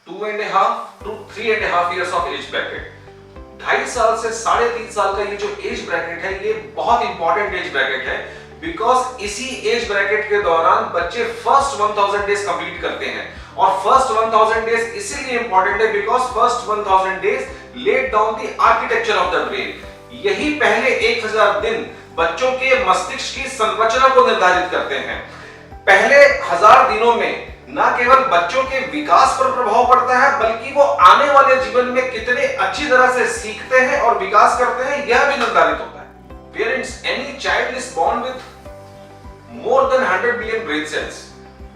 2.5 to 3.5 years of age bracket। 2.5 साल से 3.5 साल का ये जो एज ब्रैकेट है, ये बहुत इंपॉर्टेंट एज ब्रैकेट है, बिकॉज इसी एज ब्रैकेट के दौरान बच्चे फर्स्ट 1000 डेज कंप्लीट करते हैं। और फर्स्ट 1000 डेज इसीलिए इंपॉर्टेंट है because first 1000 days let down the architecture of the brain. यही पहले 1000 दिन बच्चों के मस्तिष्क की संरचना को निर्धारित करते हैं। पहले 1000 दिनों में ना केवल बच्चों के विकास पर प्रभाव पड़ता है, बल्कि वो आने वाले जीवन में कितने अच्छी तरह से सीखते हैं और विकास करते हैं, यह भी निर्धारित होता है। Parents, any child is born with more than 100 billion brain cells,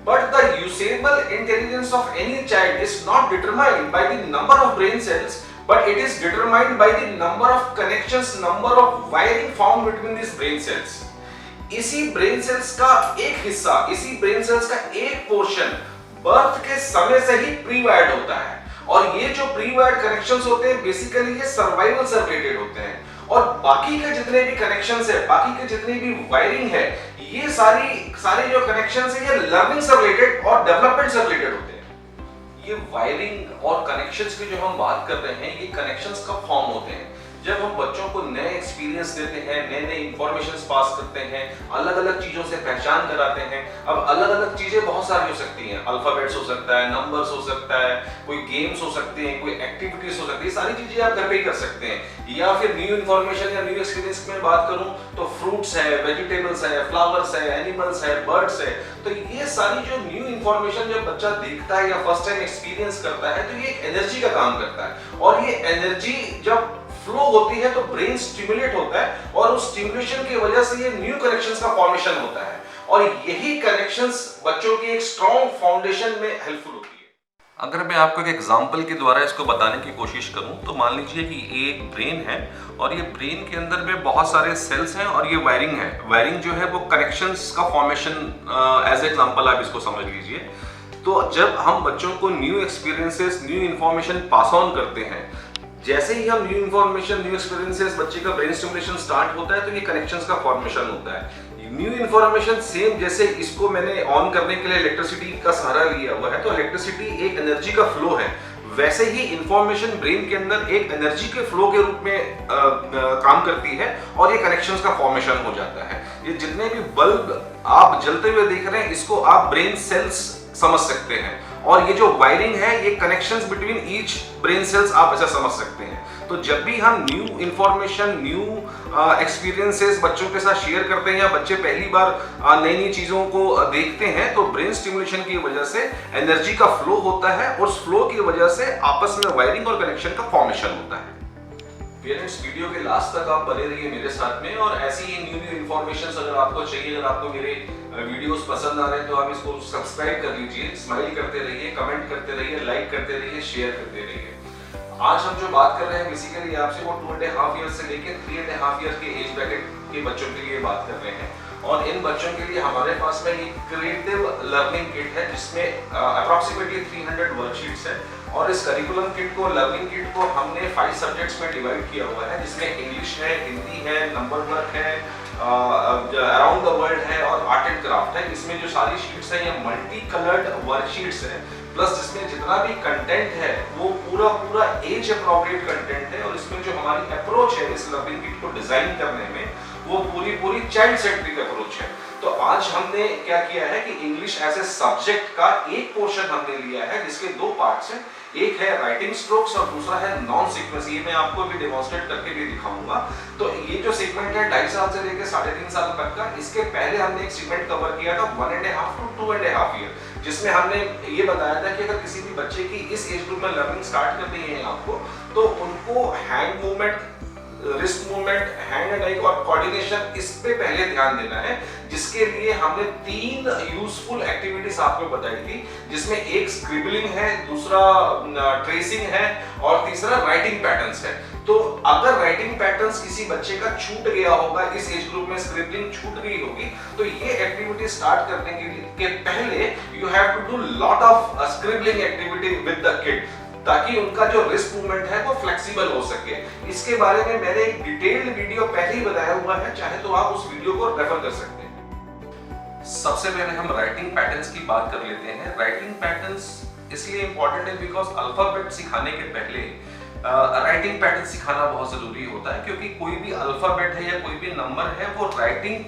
but the usable intelligence of any child is not determined by the number of brain cells, but it is determined by the number of connections, number of wiring found between these brain cells। इसी brain cells का एक हिस्सा, इसी brain cells का एक portion birth के समय से ही प्री वायर्ड होता है। और ये जो प्री वायर्ड कनेक्शंस होते हैं, बेसिकली ये सर्वाइवल से रिलेटेड होते हैं। और बाकी के जितने भी कनेक्शंस है, बाकी के जितनी भी वायरिंग है, ये सारी जो कनेक्शंस है, ये लर्निंग से रिलेटेड और डेवलपमेंट से रिलेटेड होते हैं। ये वायरिंग और कनेक्शंस की जो हम बात कर रहे हैं, ये कनेक्शंस कब फॉर्म होते हैं? जब हम बच्चों को नए एक्सपीरियंस देते हैं, नए इंफॉर्मेशन पास करते हैं, अलग अलग चीजों से पहचान कराते हैं। अब अलग अलग चीजें बहुत सारी हो सकती हैं, अल्फाबेट्स हो सकता है, नंबर्स हो सकता है, कोई गेम्स हो सकते हैं, कोई एक्टिविटीज हो सकती है, सारी चीजें आप घर पे ही कर सकते हैं। या फिर न्यू इन्फॉर्मेशन या न्यू एक्सपीरियंस में बात करूं तो फ्रूट्स है, वेजिटेबल्स है, फ्लावर्स है, एनिमल्स है, बर्ड्स है। तो ये सारी जो न्यू इन्फॉर्मेशन जब बच्चा देखता है या फर्स्ट टाइम एक्सपीरियंस करता है, तो ये एक एनर्जी का काम करता है। और ये एनर्जी जब फ्लो होती है तो ब्रेन स्टिमुलेट होता है, और उस स्टिमुलेशन की वजह से ये न्यू कनेक्शंस का फॉर्मेशन होता है। और यही कनेक्शंस बच्चों की एक स्ट्रॉन्ग फाउंडेशन में हेल्पफुल होती है। अगर मैं आपको एक एग्जांपल के द्वारा इसको बताने की कोशिश करूं, तो मान लीजिए कि ये एक ब्रेन है, और ये ब्रेन के अंदर में बहुत सारे सेल्स हैं, और ये वायरिंग है। वायरिंग जो है वो कनेक्शंस का फॉर्मेशन, एज एग्जांपल आप इसको समझ लीजिए। तो जब हम बच्चों को new experiences, new information pass on करते हैं, जैसे ही हम न्यू इन्फॉर्मेशन, न्यू एक्सपीरियंसेस, बच्चे का ब्रेन स्टिमुलेशन स्टार्ट होता है, तो ये कनेक्शंस का फॉर्मेशन होता है। न्यू इन्फॉर्मेशन सेम जैसे इसको मैंने ऑन करने के लिए इलेक्ट्रिसिटी का सहारा लिया हुआ है, तो इलेक्ट्रिसिटी एक एनर्जी का फ्लो है, वैसे ही इंफॉर्मेशन ब्रेन के अंदर एक एनर्जी के फ्लो के रूप में काम करती है, और ये कनेक्शंस का फॉर्मेशन हो जाता है। ये जितने भी बल्ब आप जलते हुए देख रहे हैं, इसको आप ब्रेन सेल्स समझ सकते हैं। और ये जो वायरिंग है, ये connections between each brain cells आप ऐसा समझ सकते हैं। तो जब भी हम न्यू इंफॉर्मेशन, न्यू एक्सपीरियंसेस बच्चों के साथ शेयर करते हैं, या बच्चे पहली बार नई नई चीजों को देखते हैं, तो ब्रेन स्टिमुलेशन की वजह से एनर्जी का फ्लो होता है, और उस फ्लो की वजह से आपस में वायरिंग और कनेक्शन का फॉर्मेशन होता है। पेरेंट्स, वीडियो के लास्ट तक आप बने रहिए मेरे साथ में, और ऐसी ही न्यू इन्फॉर्मेशन अगर आपको चाहिए, अगर आपको मेरे वीडियोस पसंद आ रहे हैं, तो आप इसको सब्सक्राइब कर लीजिए, स्माइल करते रहिए, कमेंट करते रहिए, लाइक करते रहिए, शेयर करते रहिए। आज हम जो बात कर रहे हैं बेसिकली आपसे, वो 2.5 ईयर से लेकर 3.5 ईयर के एज ब्रैकेट के बच्चों के लिए बात कर रहे हैं। और इन बच्चों के लिए हमारे पास में एक क्रिएटिव लर्निंग किट है, जिसमें अप्रॉक्सीमेटली 300 वर्कशीट्स है। और इस करिकुलम किट को, लर्निंग किट को हमने 5 सब्जेक्ट्स में डिवाइड किया हुआ है, जिसमें इंग्लिश है, हिंदी है, नंबर वर्क है, अराउंड द वर्ल्ड है, और आर्ट एंड क्राफ्ट है। इसमें जो सारी शीट्स हैं, ये मल्टी कलर्ड वर्कशीट्स हैं, प्लस इसमें जितना भी कंटेंट है वो पूरा एज अप्रोप्रिएट कंटेंट है। और इसमें जो हमारी अप्रोच है इस लर्निंग किट को डिजाइन करने में, वो पूरी चाइल्ड सेंट्रिक अप्रोच है। तो आज हमने क्या किया है कि इंग्लिश एज ए सब्जेक्ट का एक पोर्शन हमने लिया है, जिसके 2 पार्ट्स हैं। एक है राइटिंग स्ट्रोक्स और दूसरा है नॉन सीक्वेंस। ये मैं आपको भी डेमोंस्ट्रेट करके भी दिखाऊंगा। तो ये जो सेगमेंट है 2.5 साल से लेकर 3.5 साल तक का, इसके पहले हमने एक सेगमेंट कवर किया था 1.5 to 2.5 ईयर, जिसमें हमने ये बताया था कि अगर किसी भी बच्चे की इस एज ग्रुप में लर्निंग स्टार्ट करनी है आपको, तो उनको hand movement, wrist movement, hand and I और कोऑर्डिनेशन, इस पे पहले ध्यान देना है। जिसके लिए हमने 3 यूजफुल एक्टिविटीज आपको बताई थी, जिसमें एक स्क्रिबलिंग है, दूसरा ट्रेसिंग है, और तीसरा राइटिंग पैटर्न्स है। तो अगर राइटिंग पैटर्न्स किसी बच्चे का छूट गया होगा, इस एज ग्रुप में स्क्रिबलिंग छूट गई होगी, तो ये एक्टिविटी स्टार्ट करने के पहले you have to do lot of scribbling activity with the kid, ताकि उनका जो रिस्ट मूवमेंट है वो फ्लेक्सिबल हो सके। इसके बारे में मैंने एक डिटेल्ड वीडियो पहले ही बताया हुआ है, चाहे तो आप उस वीडियो को रेफर कर सकते हैं। सबसे पहले हम राइटिंग पैटर्न्स की बात कर लेते हैं। राइटिंग पैटर्न्स इसलिए इंपॉर्टेंट है बिकॉज अल्फाबेट सिखाने के पहले राइटिंग पैटर्न सिखाना बहुत जरूरी होता है, क्योंकि कोई भी अल्फाबेट है या कोई भी नंबर है वो राइटिंग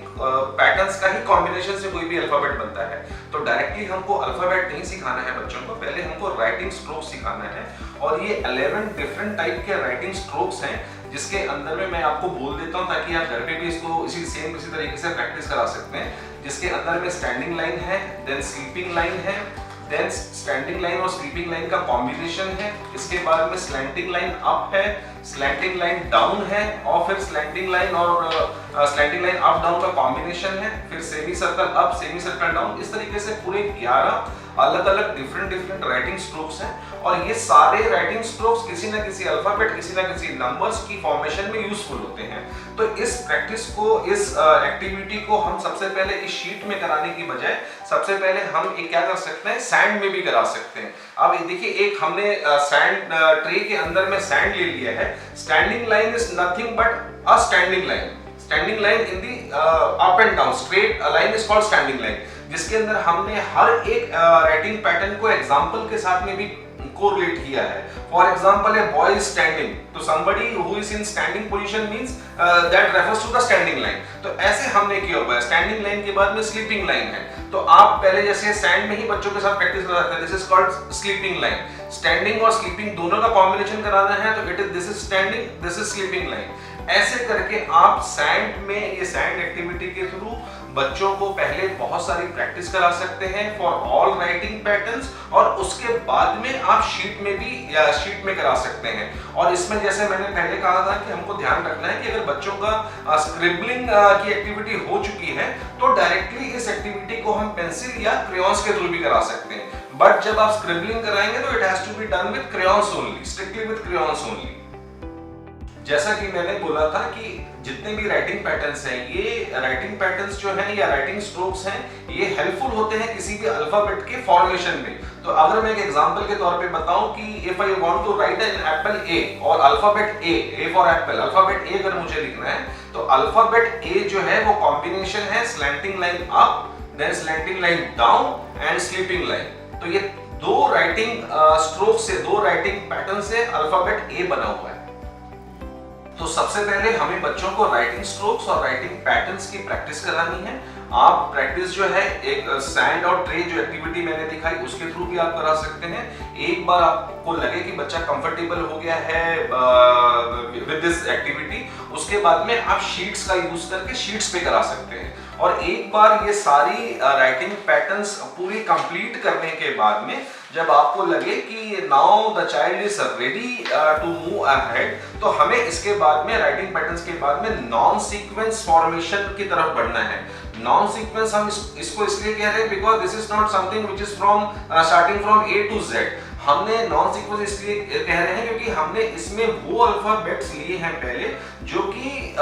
पैटर्न्स का ही कॉम्बिनेशन से कोई भी अल्फाबेट बनता है। तो डायरेक्टली हमको अल्फाबेट नहीं सिखाना है बच्चों को, पहले हमको राइटिंग स्ट्रोक सिखाना है। और ये 11 डिफरेंट टाइप के राइटिंग स्ट्रोक्स हैं, जिसके अंदर में मैं आपको बोल देता हूं ताकि आप घर पे भी इसको इसी तरीके से प्रैक्टिस करा सकते हैं। जिसके अंदर में स्टैंडिंग लाइन है, देन स्लीपिंग लाइन है, देन स्टैंडिंग लाइन और स्लीपिंग लाइन का कॉम्बिनेशन है, इसके बाद में स्लैंटिंग लाइन अप है, स्लैंटिंग लाइन डाउन है, और फिर स्लैंटिंग लाइन और स्लैंटिंग लाइन अप डाउन का कॉम्बिनेशन है, फिर semi circle up, semi circle down. इस तरीके से पूरे 11 अलग अलग डिफरेंट राइटिंग स्ट्रोक्स हैं। और ये सारे राइटिंग स्ट्रोक्स किसी ना किसी अल्फाबेट, किसी ना किसी नंबर्स की फॉर्मेशन में यूजफुल होते हैं। तो इस प्रैक्टिस को, इस एक्टिविटी को हम सबसे पहले इस शीट में कराने की बजाय सबसे पहले हम एक क्या कर सकते हैं, सैंड में भी करा सकते हैं। अब देखिए, एक हमने सैंड ट्रे के अंदर में सैंड ले लिया है। Standing line is nothing but a standing line. Standing line in the up and down straight line is called standing line, जिसके अंदर हमने हर एक राइटिंग पैटर्न को एग्जांपल के साथ में भी कोरिलेट किया है। For example, a boy is standing, तो somebody who is in standing position means that refers to the standing line. तो ऐसे हमने किया हुआ है। स्टैंडिंग लाइन के बाद में स्लीपिंग लाइन है, तो आप पहले जैसे सैंड में ही बच्चों के साथ प्रैक्टिस कर सकते हैं, this is called sleeping line. Standing और स्लीपिंग दोनों का कॉम्बिनेशन कराना है तो it is this is standing, this is sleeping line. ऐसे करके आप सैंड में, ये सैंड एक्टिविटी के थ्रू बच्चों को पहले बहुत सारी प्रैक्टिस करा सकते हैं फॉर ऑल राइटिंग पैटर्न्स, और उसके बाद में आप शीट में भी या शीट में करा सकते हैं। और इसमें जैसे मैंने पहले कहा था कि हमको ध्यान रखना है कि अगर बच्चों का स्क्रिबलिंग की एक्टिविटी हो चुकी है तो डायरेक्टली इस एक्टिविटी को हम पेंसिल या क्रेयॉन्स के थ्रू भी करा सकते हैं। बट जब आप स्क्रिबलिंग कराएंगे तो it has to be done with crayons only, strictly with crayons only. जैसा कि मैंने बोला था कि जितने भी राइटिंग पैटर्न्स हैं, ये राइटिंग पैटर्न्स जो हैं या राइटिंग स्ट्रोक्स हैं, ये हेल्पफुल होते हैं किसी भी अल्फाबेट के फॉर्मेशन में। तो अगर मैं एक एग्जांपल के तौर पे बताऊं कि if I want to write an apple A और alphabet A for apple, alphabet A अगर मुझे लिखना है तो अल्फाबेट ए जो है वो कॉम्बिनेशन है slanting line up, then slanting line down and sleeping line. तो ये दो राइटिंग स्ट्रोक से, दो राइटिंग पैटर्न से अल्फाबेट ए बना हुआ है। तो सबसे पहले हमें बच्चों को राइटिंग स्ट्रोक्स और राइटिंग पैटर्न्स की प्रैक्टिस करानी है। आप प्रैक्टिस जो है एक सैंड और ट्रे जो एक्टिविटी मैंने दिखाई उसके थ्रू भी आप करा सकते हैं। एक बार आपको लगे कि बच्चा कंफर्टेबल हो गया है विद दिस एक्टिविटी, उसके बाद में आप शीट्स का यूज करके शीट्स पे करा सकते हैं। और एक बार ये सारी राइटिंग पैटर्न्स पूरी कंप्लीट करने के बाद में जब आपको लगे कि now the child is ready to move ahead, तो हमें इसके बाद में राइटिंग पैटर्न्स के बाद में नॉन सीक्वेंस फॉर्मेशन की तरफ बढ़ना है। नॉन सीक्वेंस हम इसको इसलिए कह रहे हैं because this is not something which is from starting from A to Z. हमने नॉन सीक्वेंस इसलिए कह रहे हैं क्योंकि हमने इसमें वो अल्फाबेट्स लिए हैं पहले जो कि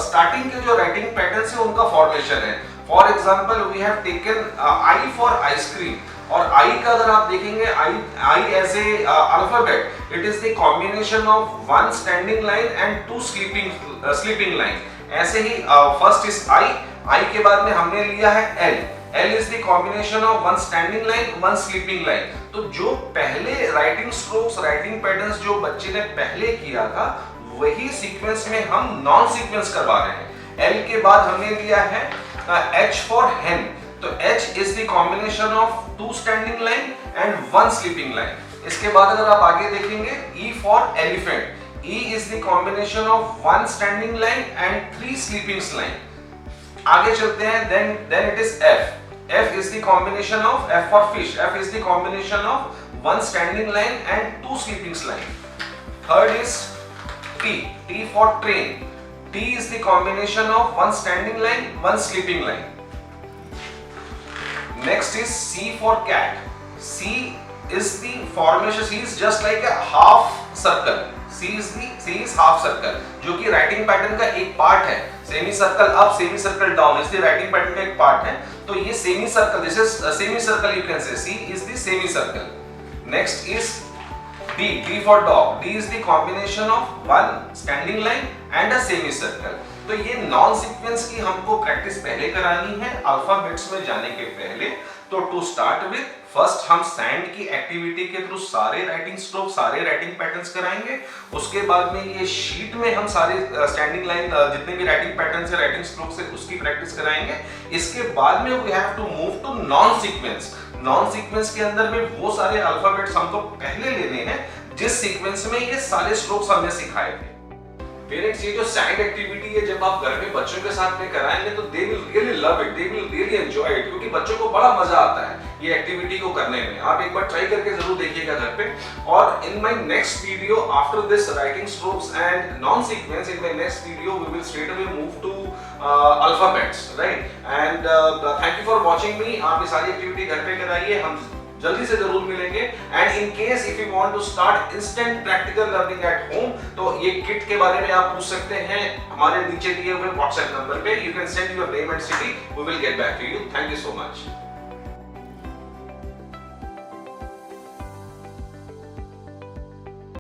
स्टार्टिंग के जो राइटिंग पैटर्न्स है उनका फॉर्मेशन है। For example, we have taken I for ice cream, और आई का अगर आप देखेंगे, I as a alphabet, it is the combination of one standing line and two sleeping line. ऐसे ही फर्स्ट इज आई के बाद में हमने लिया है L is the combination of one standing line, one sleeping line. तो जो पहले राइटिंग स्ट्रोक्स, राइटिंग पैटर्न्स जो बच्चे ने पहले किया था, वही सीक्वेंस में हम नॉन सीक्वेंस करवा रहे हैं। एल के बाद हमने लिया है एच फॉर हेन, तो H is the combination of two standing line and one sleeping line. इसके बाद अगर आप आगे देखेंगे, E for elephant, E is the combination of one standing line and three sleeping line. आगे चलते हैं, then it is F. F is the combination of, F for fish, F is the combination of one standing line and two sleeping line. Third is T for train. T is the combination of one standing line, one sleeping line. Next is C for cat. C is the formation, C is just like a half circle. C is half circle, जो कि writing pattern का एक part है। Semi circle up, semi circle down, इसलिए writing pattern का एक part है। तो ये semi circle, this is semi circle, you can say C is the semi circle. Next is D for dog. D is the combination of one standing line and a semi circle. तो ये non sequence की हमको practice पहले करानी है alphabets में जाने के पहले। तो टू स्टार्ट विथ, फर्स्ट हम सैंड की एक्टिविटी के थ्रू सारे राइटिंग स्ट्रोक, सारे राइटिंग पैटर्न्स कराएंगे। उसके बाद में ये शीट में हम सारे स्टैंडिंग लाइन जितने भी राइटिंग पैटर्न्स है, राइटिंग स्ट्रोक्स है, उसकी प्रैक्टिस कराएंगे। इसके बाद में we have to move to non sequence. Non sequence के अंदर में वो सारे अल्फाबेट्स हमको पहले लेने हैं जिस सीक्वेंस में ये सारे स्ट्रोक्स हमने सिखाए थे। पेरेंट्स, ये जो सैंड एक्टिविटी है जब आप घर में बच्चों के साथ में कराएंगे तो they will really love it, they will really enjoy it, क्योंकि बच्चों को बड़ा मजा आता है ये एक्टिविटी को करने में। आप एक बार ट्राई करके जरूर देखिएगा घर पे। और in my next video after this writing strokes and non sequence, in my next video we will straight away move to alphabets, right. And thank you for watching me. आप ये सारी एक्टिविटी घर पे कराइए, हम जल्दी से जरूर मिलेंगे। And in case if you want to start instant practical learning at home, तो ये किट के बारे में आप पूछ सकते हैं हमारे नीचे दिए हुए व्हाट्सएप नंबर पे। You can send your name and city, we will get back to you. Thank you so much.